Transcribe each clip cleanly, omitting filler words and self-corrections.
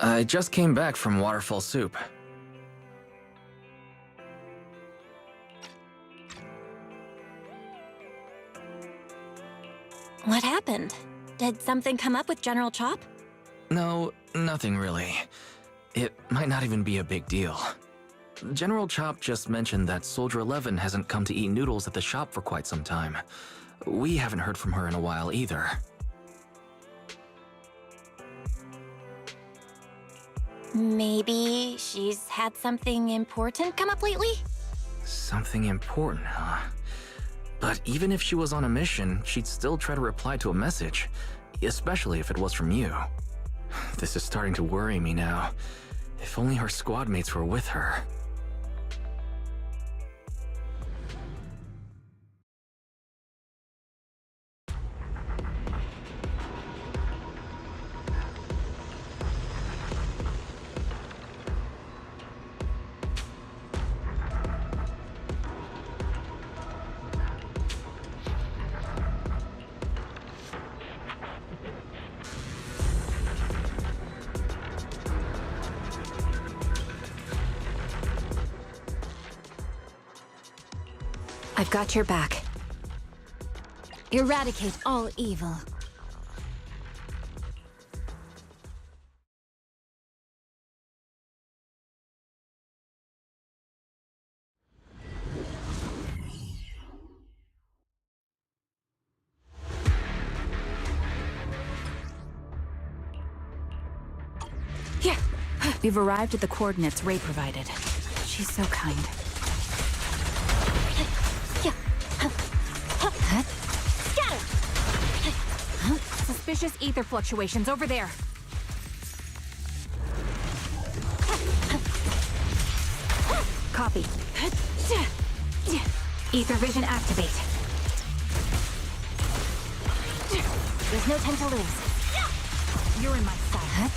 I just came back from Waterfall Soup. What happened? Did something come up with General Chop? No, nothing really. It might not even be a big deal. General Chop just mentioned that Soldier 11 hasn't come to eat noodles at the shop for quite some time. We haven't heard from her in a while either. Maybe she's had something important come up lately? Something important, huh? But even if she was on a mission, she'd still try to reply to a message, especially if it was from you. This is starting to worry me now. If only her squad mates were with her. I've got your back. Eradicate all evil. Yeah. We've arrived at the coordinates Ray provided. She's so kind. Suspicious ether fluctuations over there. Copy. Ether vision activate. There's no time to lose. You're in my sight.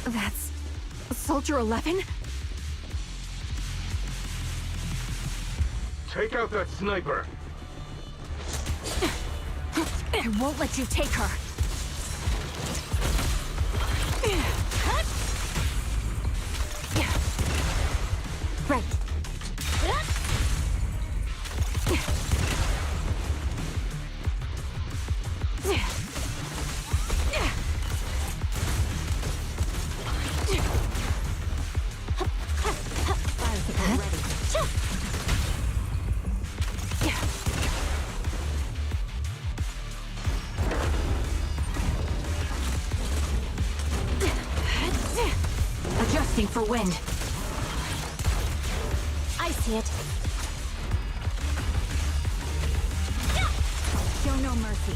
That's Soldier 11? Take out that sniper! I won't let you take her. Right. Adjusting for wind. I see it. Show no mercy.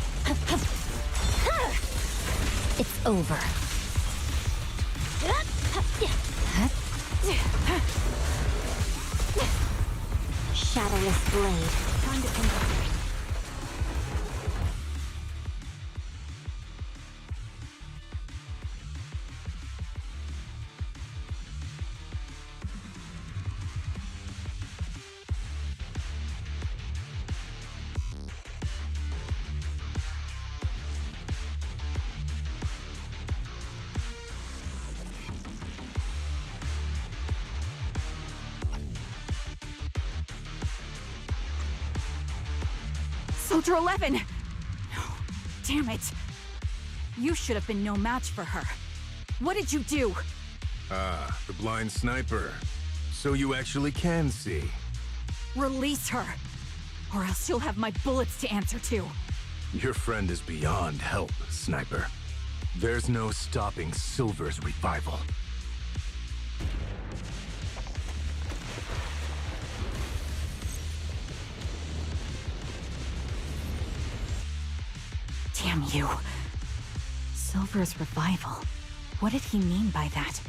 It's over. Shadowless blade. Time to end. Soldier 11! No, damn it. You should have been no match for her. What did you do? Ah, the blind sniper. So you actually can see. Release her, or else you'll have my bullets to answer to. Your friend is beyond help, Sniper. There's no stopping Silver's revival. Damn you. Silver's revival. What did he mean by that?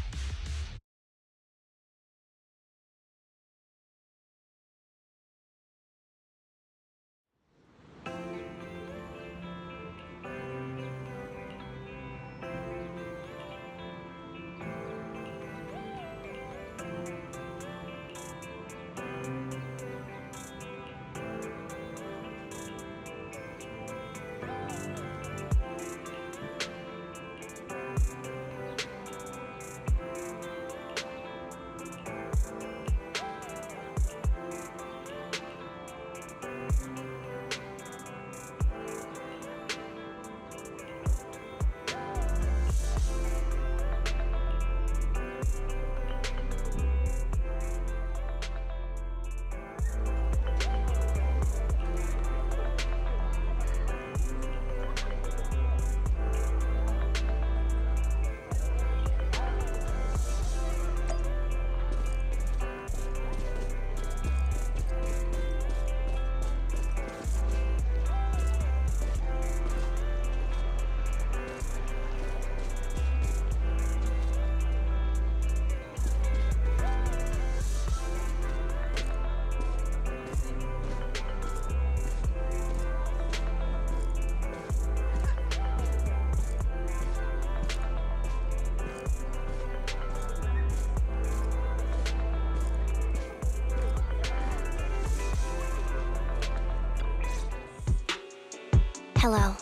Hello.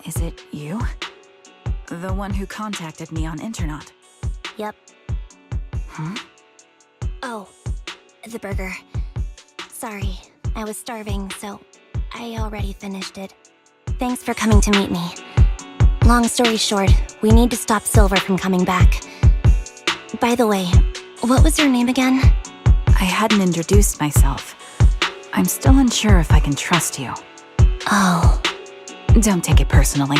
Is it you? The one who contacted me on Internet? Yep. Huh? Oh, the burger. Sorry, I was starving, so I already finished it. Thanks for coming to meet me. Long story short, we need to stop Silver from coming back. By the way, what was your name again? I hadn't introduced myself. I'm still unsure if I can trust you. Oh. Don't take it personally.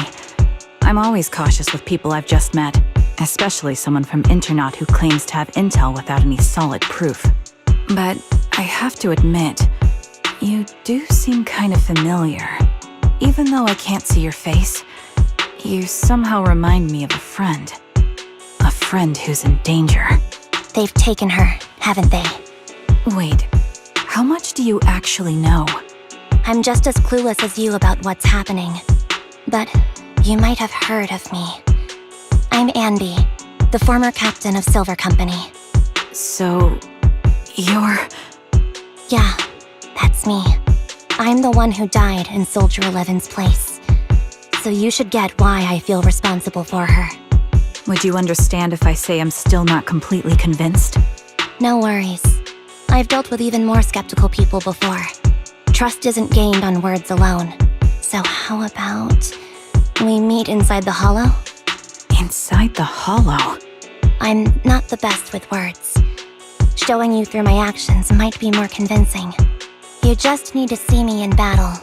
I'm always cautious with people I've just met, especially someone from Internet who claims to have intel without any solid proof. But I have to admit, you do seem kind of familiar. Even though I can't see your face, you somehow remind me of a friend. A friend who's in danger. They've taken her, haven't they? Wait, how much do you actually know? I'm just as clueless as you about what's happening. But you might have heard of me. I'm Andy, the former captain of Silver Company. So, you're... Yeah, that's me. I'm the one who died in Soldier 11's place. So you should get why I feel responsible for her. Would you understand if I say I'm still not completely convinced? No worries. I've dealt with even more skeptical people before. Trust isn't gained on words alone. So how about we meet inside the hollow? Inside the hollow? I'm not the best with words. Showing you through my actions might be more convincing. You just need to see me in battle.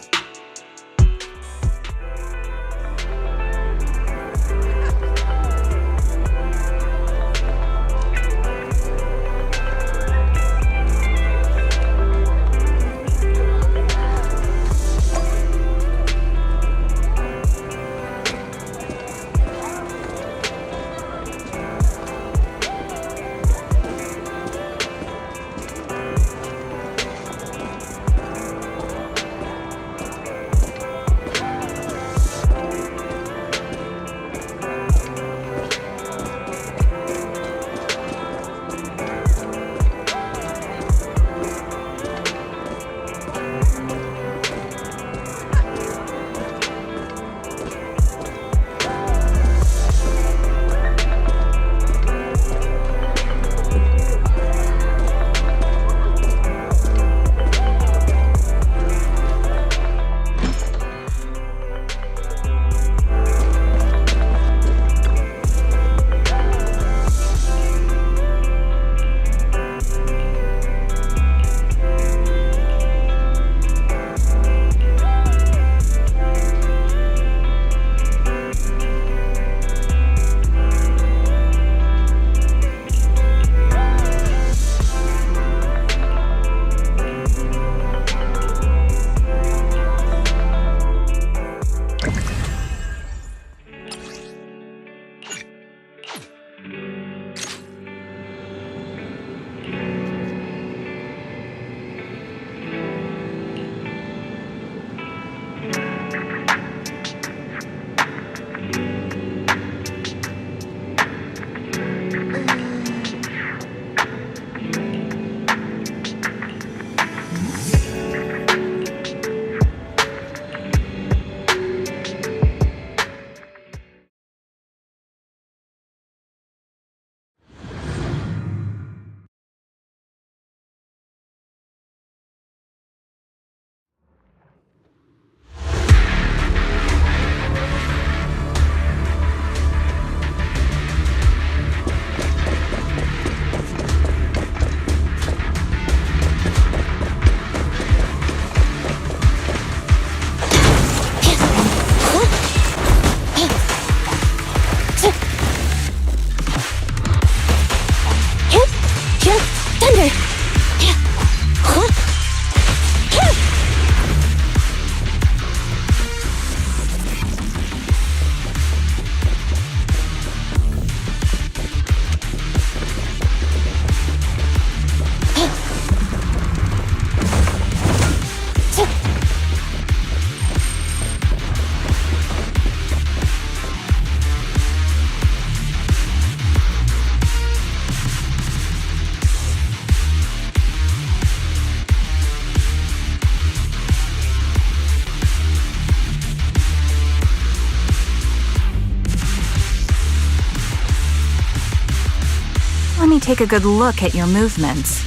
take a good look at your movements.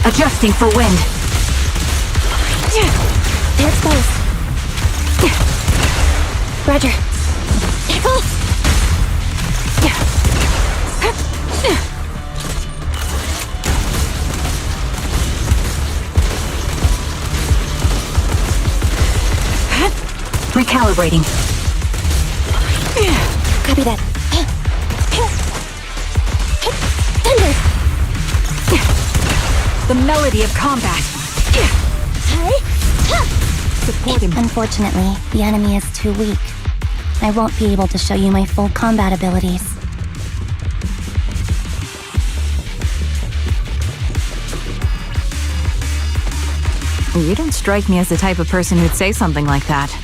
Adjusting for wind. They're exposed. Roger. Careful! Recalibrating. Copy that. Thunder! The melody of combat. Support him. Unfortunately, the enemy is too weak. I won't be able to show you my full combat abilities. You don't strike me as the type of person who'd say something like that.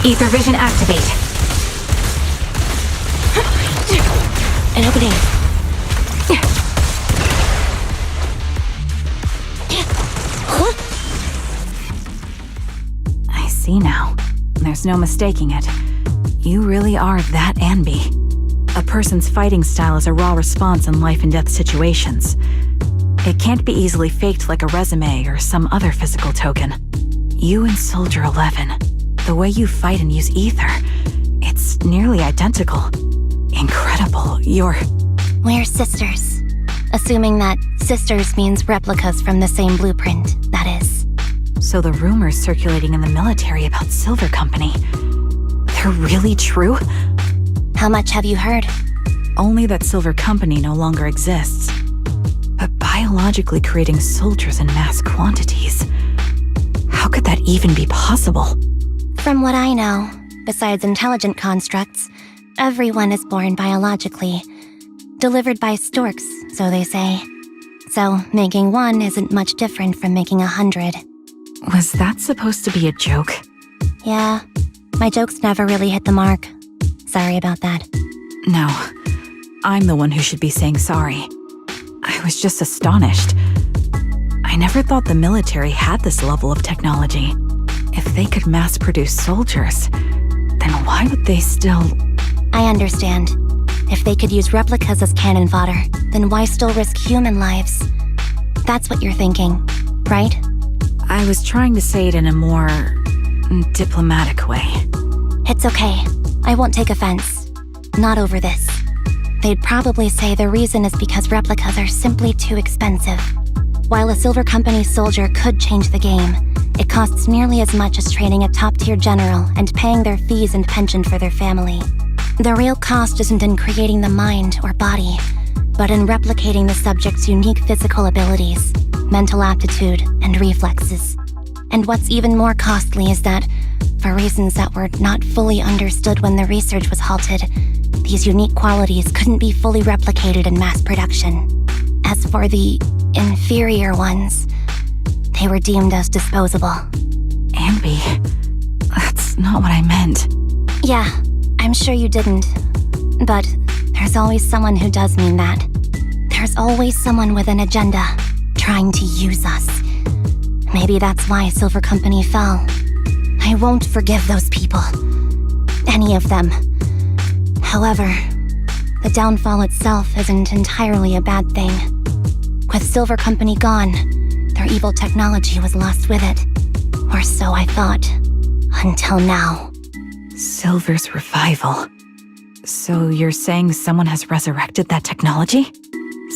Ether vision activate. An opening. I see now. There's no mistaking it. You really are that Anby. A person's fighting style is a raw response in life and death situations. It can't be easily faked like a resume or some other physical token. You and Soldier 11, the way you fight and use ether, it's nearly identical. Incredible. We're sisters. Assuming that sisters means replicas from the same blueprint, that is. So the rumors circulating in the military about Silver Company, they're really true? How much have you heard? Only that Silver Company no longer exists. But biologically creating soldiers in mass quantities, how could that even be possible? From what I know, besides intelligent constructs, everyone is born biologically. Delivered by storks, so they say. So, making one isn't much different from making 100. Was that supposed to be a joke? Yeah, my jokes never really hit the mark. Sorry about that. No, I'm the one who should be saying sorry. I was just astonished. I never thought the military had this level of technology. If they could mass-produce soldiers, then why would they still... I understand. If they could use replicas as cannon fodder, then why still risk human lives? That's what you're thinking, right? I was trying to say it in a more... diplomatic way. It's okay. I won't take offense. Not over this. They'd probably say the reason is because replicas are simply too expensive. While a Silver Company soldier could change the game, it costs nearly as much as training a top-tier general and paying their fees and pension for their family. The real cost isn't in creating the mind or body, but in replicating the subject's unique physical abilities, mental aptitude, and reflexes. And what's even more costly is that, for reasons that were not fully understood when the research was halted, these unique qualities couldn't be fully replicated in mass production. As for the inferior ones, they were deemed as disposable. Anby, that's not what I meant. Yeah, I'm sure you didn't. But there's always someone who does mean that. There's always someone with an agenda, trying to use us. Maybe that's why Silver Company fell. I won't forgive those people. Any of them. However, the downfall itself isn't entirely a bad thing. With Silver Company gone, their evil technology was lost with it. Or so I thought. Until now. Silver's revival. So you're saying someone has resurrected that technology?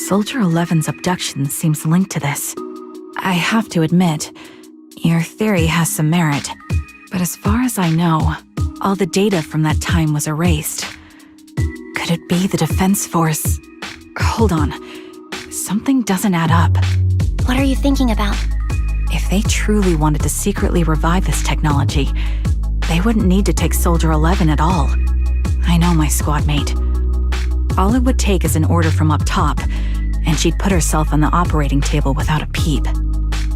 Soldier 11's abduction seems linked to this. I have to admit, your theory has some merit. But as far as I know, all the data from that time was erased. Could it be the Defense Force? Hold on. Something doesn't add up. What are you thinking about? If they truly wanted to secretly revive this technology, they wouldn't need to take Soldier 11 at all. I know my squad mate. All it would take is an order from up top, and she'd put herself on the operating table without a peep.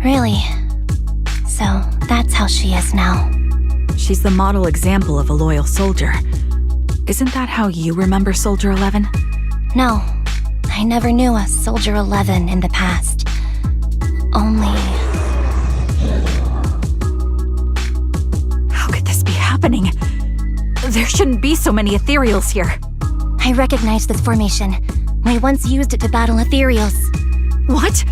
Really? So, that's how she is now. She's the model example of a loyal soldier. Isn't that how you remember Soldier 11? No, I never knew a Soldier 11 in the past. Only... How could this be happening? There shouldn't be so many ethereals here. I recognize this formation. We once used it to battle ethereals. What?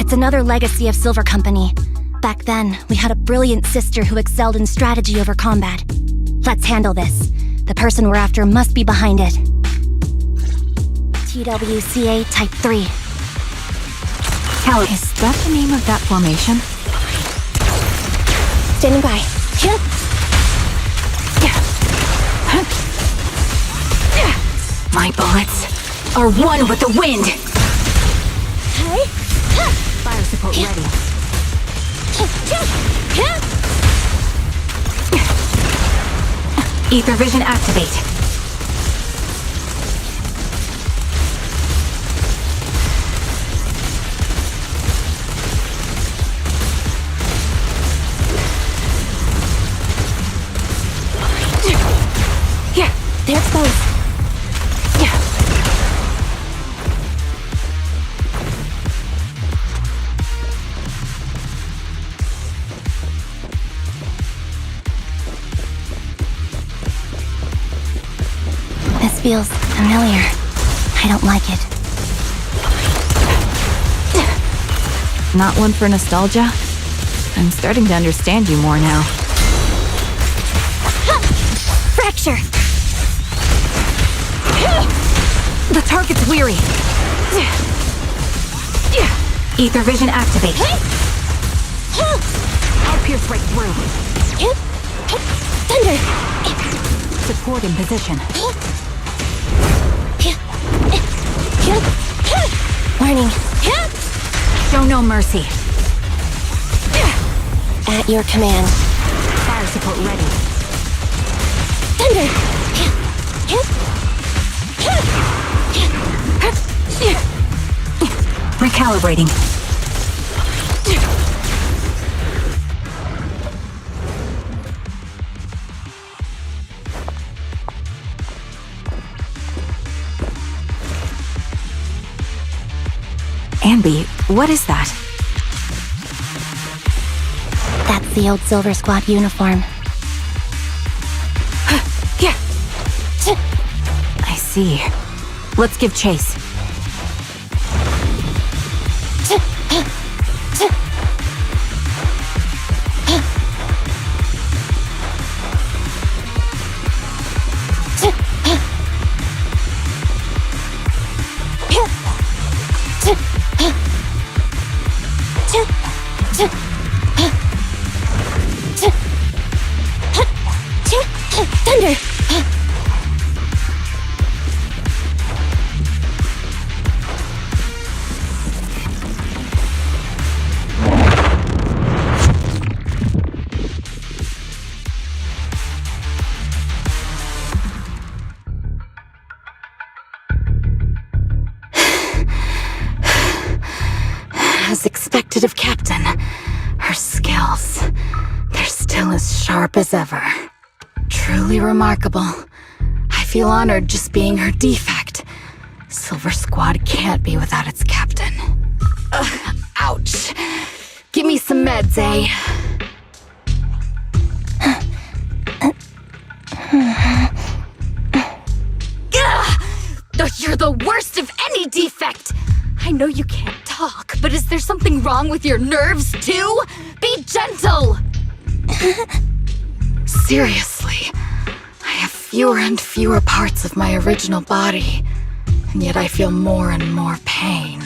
It's another legacy of Silver Company. Back then, we had a brilliant sister who excelled in strategy over combat. Let's handle this. The person we're after must be behind it. TWCA Type 3. Callie, is that the name of that formation? Standing by. My bullets are one with the wind! Fire support ready. Ether vision activate. They're exposed. This feels familiar. I don't like it. Not one for nostalgia? I'm starting to understand you more now. Fracture! The target's weary. Ether vision activate. I'll pierce right through. Thunder! Support in position. Warning. Show no mercy. At your command. Fire support ready. Thunder! Recalibrating. Anby, what is that? That's the old Silver Squad uniform. I see. Let's give chase. Thunder! As expected of Captain, her skills, they're still as sharp as ever. Truly remarkable. I feel honored just being her defect. Silver Squad can't be without its captain. Ouch. Give me some meds, eh? You're the worst of any defect! I know you can't talk, but is there something wrong with your nerves, too? Be gentle! Seriously, I have fewer and fewer parts of my original body, and yet I feel more and more pain.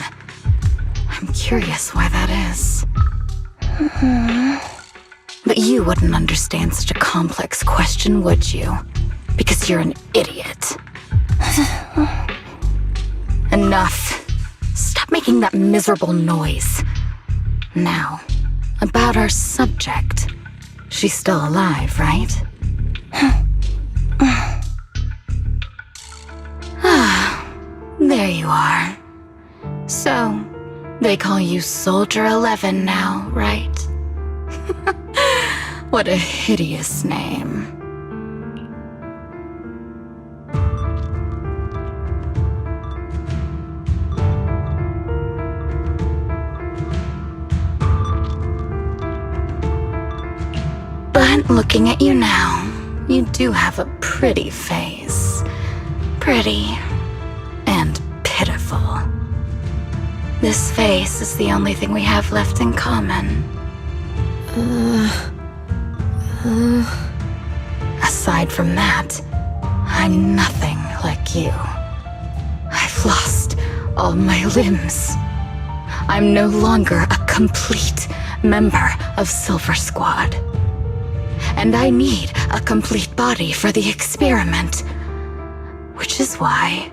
I'm curious why that is. But you wouldn't understand such a complex question, would you? Because you're an idiot. Enough. Stop making that miserable noise. Now, about our subject. She's still alive, right? There you are. So, they call you Soldier 11 now, right? What a hideous name. But looking at you now, you do have a pretty face. Pretty and pitiful. This face is the only thing we have left in common. Aside from that, I'm nothing like you. I've lost all my limbs. I'm no longer a complete member of Silver Squad. And I need a complete body for the experiment. Which is why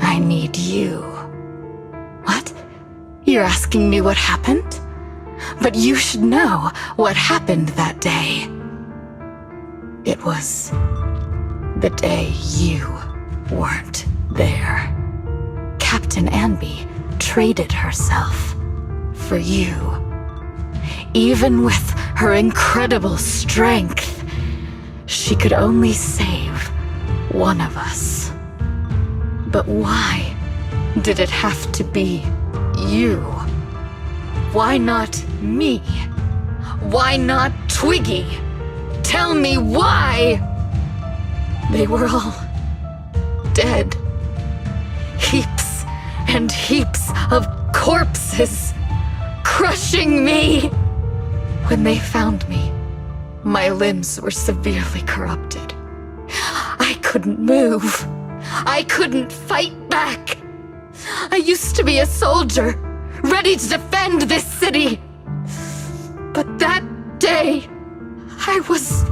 I need you. What? You're asking me what happened? But you should know what happened that day. It was the day you weren't there. Captain Anby traded herself for you. Even with her incredible strength, she could only save one of us. But why did it have to be you? Why not me? Why not Twiggy? Tell me why! They were all dead. Heaps and heaps of corpses crushing me. When they found me, my limbs were severely corrupted. I couldn't move. I couldn't fight back. I used to be a soldier, ready to defend this city. But that day, I was...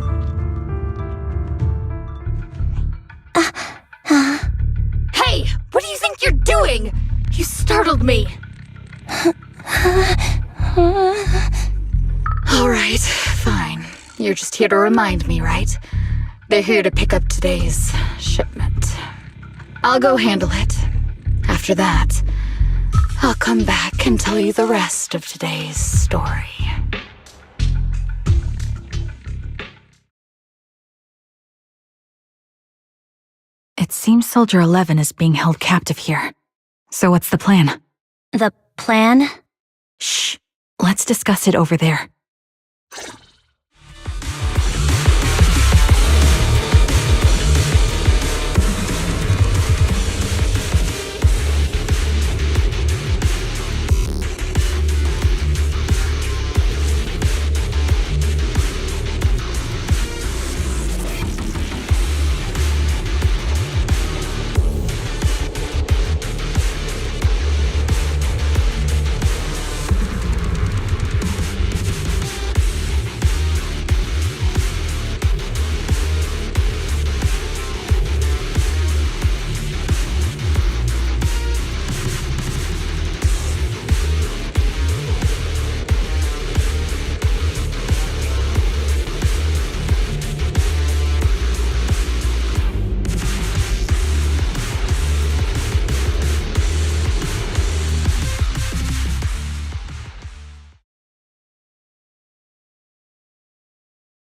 Hey, what do you think you're doing? You startled me. All right, fine. You're just here to remind me, right? They're here to pick up today's shipment. I'll go handle it. After that, I'll come back and tell you the rest of today's story. It seems Soldier 11 is being held captive here. So what's the plan? The plan? Shh. Let's discuss it over there.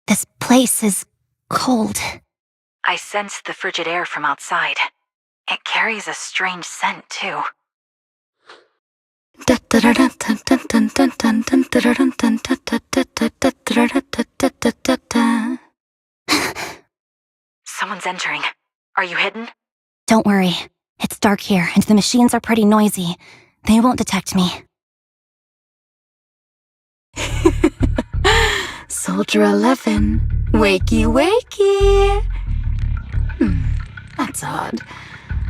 This place is cold. I sensed the frigid air from outside. It carries a strange scent, too. Someone's entering. Are you hidden? Don't worry. It's dark here, and the machines are pretty noisy. They won't detect me. Soldier 11, wakey wakey. That's odd.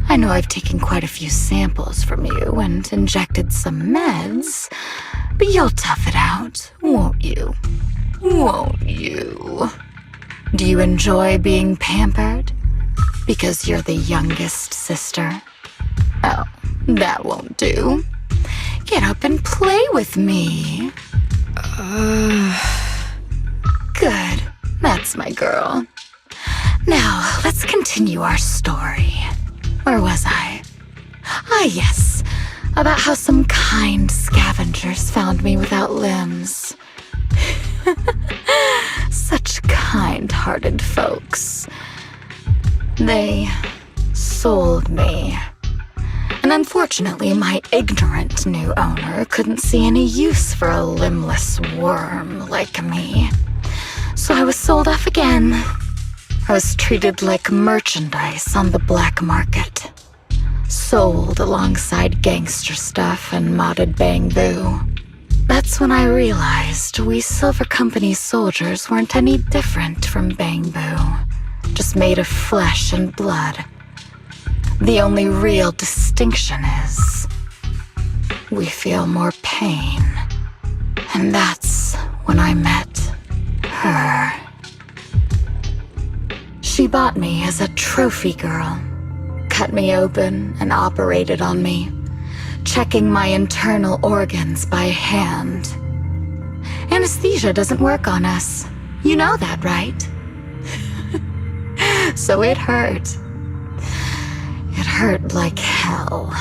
I know I've taken quite a few samples from you and injected some meds, but you'll tough it out, won't you? Won't you? Do you enjoy being pampered? Because you're the youngest sister? Oh, that won't do. Get up and play with me. Good. That's my girl. Now, let's continue our story. Where was I? Ah, yes. About how some kind scavengers found me without limbs. Such kind-hearted folks. They sold me. And unfortunately, my ignorant new owner couldn't see any use for a limbless worm like me. So I was sold off again. I was treated like merchandise on the black market. Sold alongside gangster stuff and modded bamboo. That's when I realized we Silver Company soldiers weren't any different from bamboo. Just made of flesh and blood. The only real distinction is we feel more pain. And that's when I met her. She bought me as a trophy girl. Cut me open and operated on me, checking my internal organs by hand. Anesthesia doesn't work on us. You know that, right? So it hurt. It hurt like hell.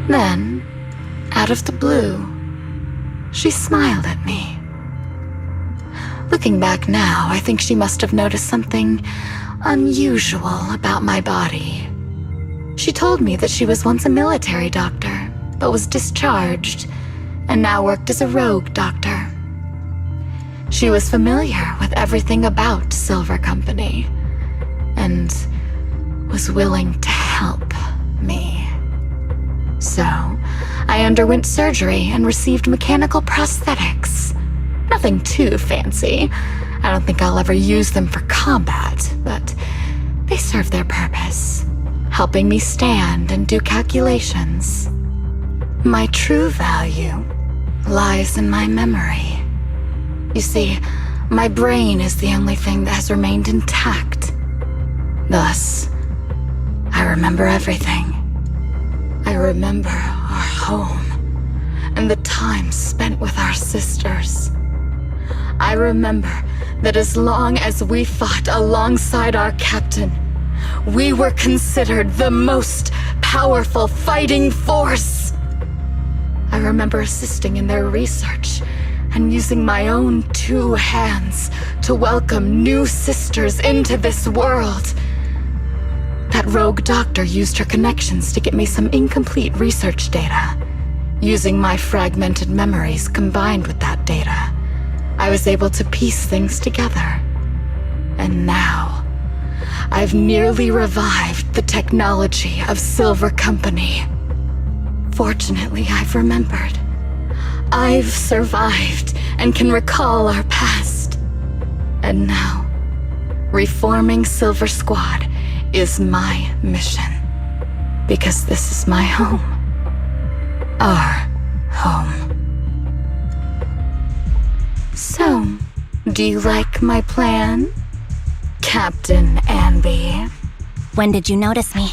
Then, out of the blue, she smiled at me. Looking back now, I think she must have noticed something unusual about my body. She told me that she was once a military doctor, but was discharged, and now worked as a rogue doctor. She was familiar with everything about Silver Company, and was willing to help me. So, I underwent surgery and received mechanical prosthetics. Nothing too fancy. I don't think I'll ever use them for combat, but they serve their purpose, helping me stand and do calculations. My true value lies in my memory. You see, my brain is the only thing that has remained intact. Thus, I remember everything. I remember our home and the time spent with our sisters. I remember that as long as we fought alongside our captain, we were considered the most powerful fighting force. I remember assisting in their research and using my own 2 hands to welcome new sisters into this world. That rogue doctor used her connections to get me some incomplete research data. Using my fragmented memories combined with that data, I was able to piece things together. And now, I've nearly revived the technology of Silver Company. Fortunately, I've remembered. I've survived and can recall our past. And now, reforming Silver Squad is my mission. Because this is my home. Our home. So, do you like my plan, Captain Anby? When did you notice me?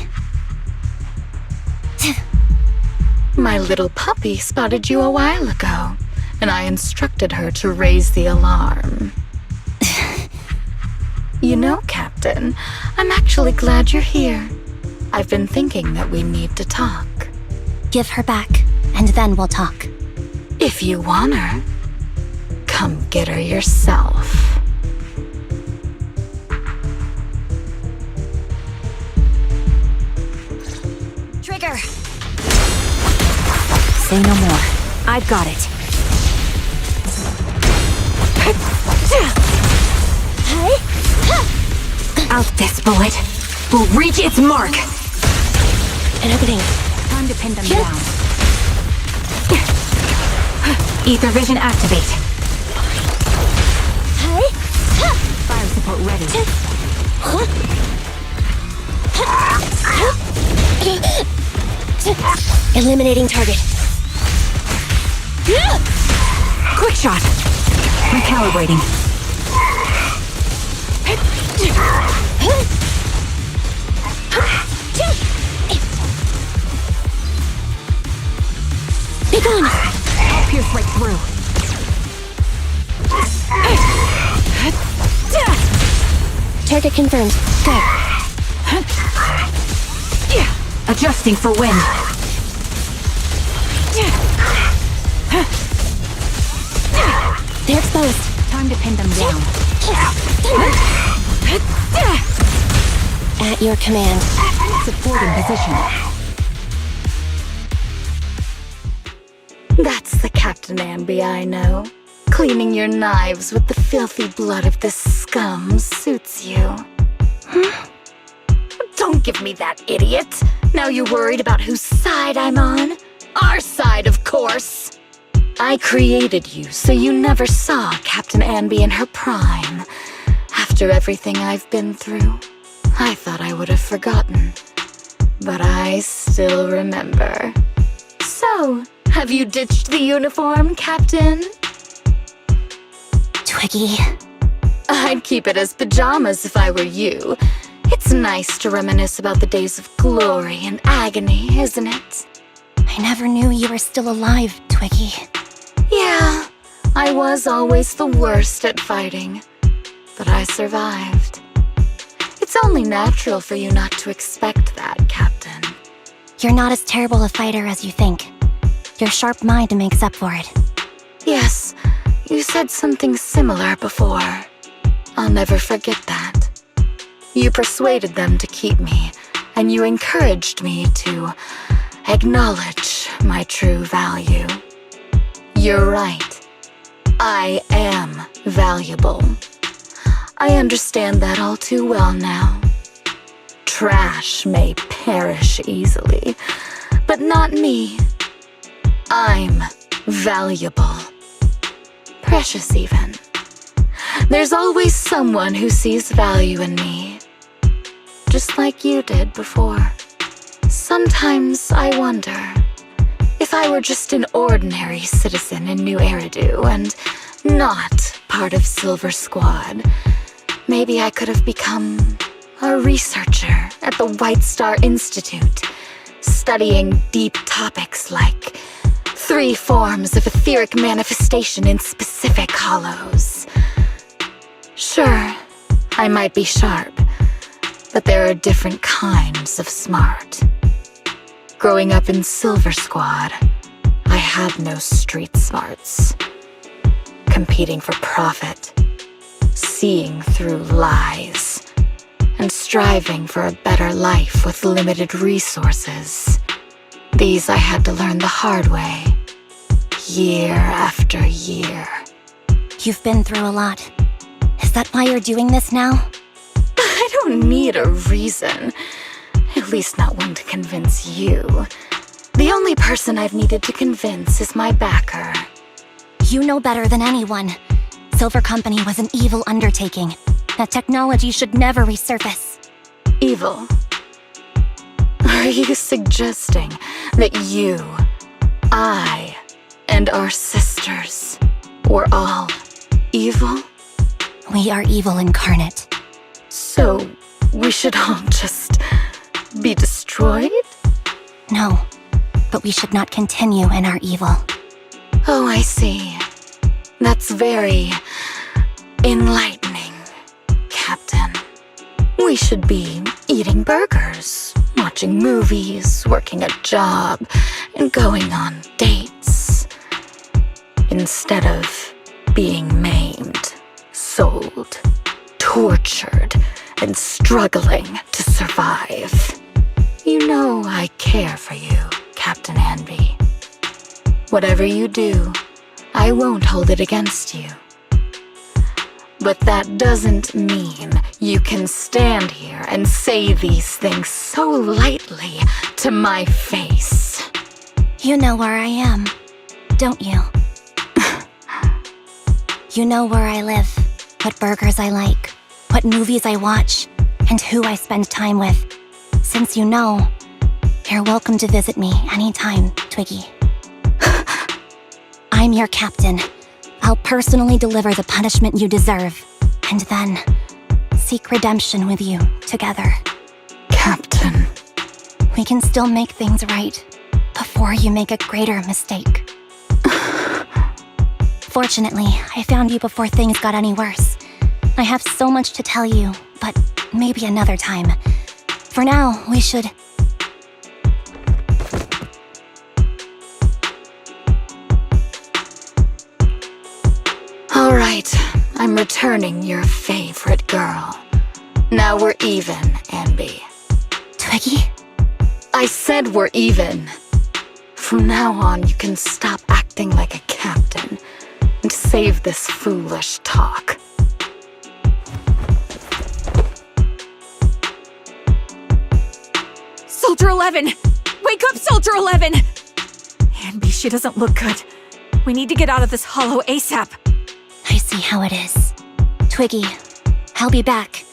My little puppy spotted you a while ago, and I instructed her to raise the alarm. You know, Captain, I'm actually glad you're here. I've been thinking that we need to talk. Give her back, and then we'll talk. If you want her, come get her yourself. Trigger! Say no more. I've got it. Out this bullet. Will reach its mark. And opening. Time to pin them down. Ether vision activate. Fire support ready. Eliminating target. Quick shot. Recalibrating. gone! I'll pierce right through. Target confirmed. Go. Adjusting for wind. They're exposed. Time to pin them down. At your command. Supporting position. That's the Captain Anby I know. Cleaning your knives with the filthy blood of this scum suits you. Don't give me that, idiot. Now you're worried about whose side I'm on? Our side, of course. I created you so you never saw Captain Anby in her prime. After everything I've been through, I thought I would have forgotten. But I still remember. So, have you ditched the uniform, Captain? Twiggy. I'd keep it as pajamas if I were you. It's nice to reminisce about the days of glory and agony, isn't it? I never knew you were still alive, Twiggy. Yeah, I was always the worst at fighting, but I survived. It's only natural for you not to expect that, Captain. You're not as terrible a fighter as you think. Your sharp mind makes up for it. Yes, you said something similar before. I'll never forget that. You persuaded them to keep me, and you encouraged me to acknowledge my true value. You're right. I am valuable. I understand that all too well now. Trash may perish easily, but not me. I'm valuable. Precious even. There's always someone who sees value in me, just like you did before. Sometimes I wonder, if I were just an ordinary citizen in New Eridu and not part of Silver Squad, maybe I could have become a researcher at the White Star Institute, studying deep topics like 3 forms of etheric manifestation in specific hollows. Sure, I might be sharp, but there are different kinds of smart. Growing up in Silver Squad, I had no street smarts. Competing for profit, seeing through lies, and striving for a better life with limited resources. These I had to learn the hard way, year after year. You've been through a lot. Is that why you're doing this now? I don't need a reason. At least not one to convince you. The only person I've needed to convince is my backer. You know better than anyone. Silver Company was an evil undertaking. That technology should never resurface. Evil? Are you suggesting that you, I, and our sisters were all evil? We are evil incarnate. So, we should all just be destroyed? No, but we should not continue in our evil. Oh, I see. That's very enlightening, Captain. We should be eating burgers, watching movies, working a job, and going on dates. Instead of being maimed, sold, tortured, and struggling to survive. You know I care for you, Captain Anby. Whatever you do, I won't hold it against you. But that doesn't mean you can stand here and say these things so lightly to my face. You know where I am, don't you? You know where I live, what burgers I like, what movies I watch, and who I spend time with. Since you know, you're welcome to visit me anytime, Twiggy. I'm your captain. I'll personally deliver the punishment you deserve, and then seek redemption with you together. Captain. We can still make things right, before you make a greater mistake. Fortunately, I found you before things got any worse. I have so much to tell you, but maybe another time. For now, we should... All right, I'm returning your favorite girl. Now we're even, Anby. Twiggy? I said we're even. From now on, you can stop acting like a captain and save this foolish talk. Soldier 11! Wake up, Soldier 11! Anby, she doesn't look good. We need to get out of this hollow ASAP. I see how it is. Twiggy, I'll be back.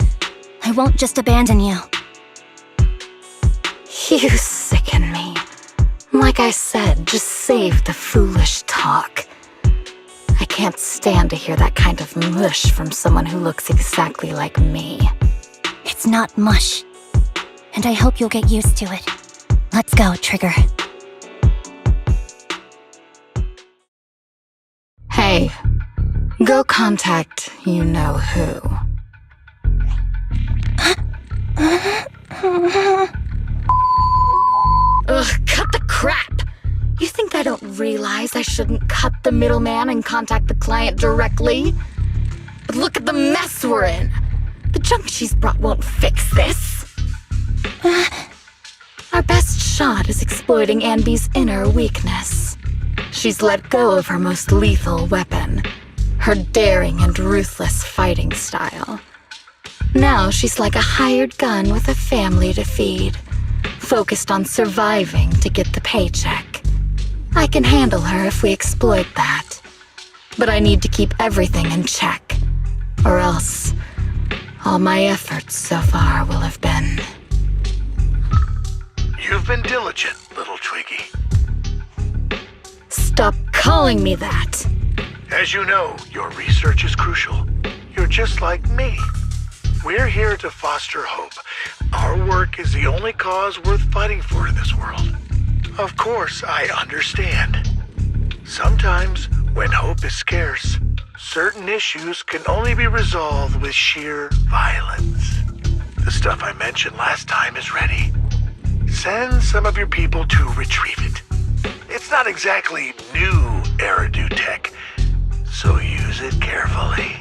I won't just abandon you. You sicken me. Like I said, just save the foolish talk. I can't stand to hear that kind of mush from someone who looks exactly like me. It's not mush. And I hope you'll get used to it. Let's go, Trigger. Hey, go contact you-know-who. Ugh, cut the crap! You think I don't realize I shouldn't cut the middleman and contact the client directly? But look at the mess we're in! The junk she's brought won't fix this. Our best shot is exploiting Anby's inner weakness. She's let go of her most lethal weapon, her daring and ruthless fighting style. Now she's like a hired gun with a family to feed, focused on surviving to get the paycheck. I can handle her if we exploit that. But I need to keep everything in check, or else all my efforts so far will have been... You've been diligent, little Twiggy. Stop calling me that! As you know, your research is crucial. You're just like me. We're here to foster hope. Our work is the only cause worth fighting for in this world. Of course, I understand. Sometimes, when hope is scarce, certain issues can only be resolved with sheer violence. The stuff I mentioned last time is ready. Send some of your people to retrieve it. It's not exactly new Eridu tech, so use it carefully.